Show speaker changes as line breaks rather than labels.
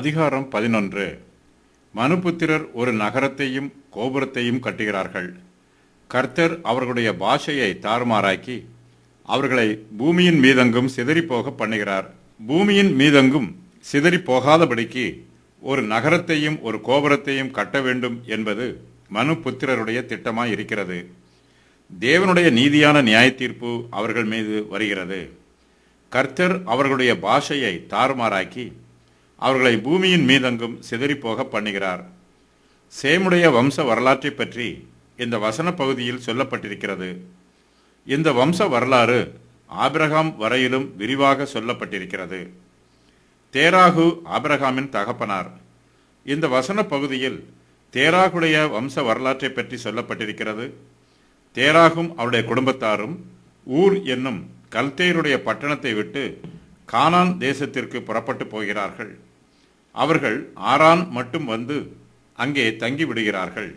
அதிகாரம் 11. மனுபுத்திரர் ஒரு நகரத்தையும் கோபுரத்தையும் கட்டுகிறார்கள். கர்த்தர் அவர்களுடைய பாஷையை தாறுமாறாக்கி அவர்களை பூமியின் மீதெங்கும் சிதறிப்போக பண்ணுகிறார். பூமியின் மீதெங்கும் சிதறி போகாதபடிக்கு ஒரு நகரத்தையும் ஒரு கோபுரத்தையும் கட்ட வேண்டும் என்பது மனுபுத்திரருடைய திட்டமாய் இருக்கிறது. தேவனுடைய நீதியான நியாய தீர்ப்பு அவர்கள் மீது வருகிறது. கர்த்தர் அவர்களுடைய பாஷையை தாறுமாறாக்கி அவர்களை பூமியின் மீதெங்கும் சிதறிப்போக பண்ணுகிறார். சேமுடைய வம்ச வரலாற்றை பற்றி இந்த வசன பகுதியில் சொல்லப்பட்டிருக்கிறது. இந்த வம்ச வரலாறு ஆபிரகாம் வரையிலும் விரிவாக சொல்லப்பட்டிருக்கிறது. தேராகு ஆபிரகாமின் தகப்பனார். இந்த வசன பகுதியில் தேராகுடைய வம்ச வரலாற்றை பற்றி சொல்லப்பட்டிருக்கிறது. தேராகும் அவருடைய குடும்பத்தாரும் ஊர் என்னும் கல்தேயருடைய பட்டணத்தை விட்டு கானான் தேசத்திற்கு புறப்பட்டு போகிறார்கள். அவர்கள் ஆரான் மட்டும் வந்து அங்கே தங்கி விடுகிறார்கள்.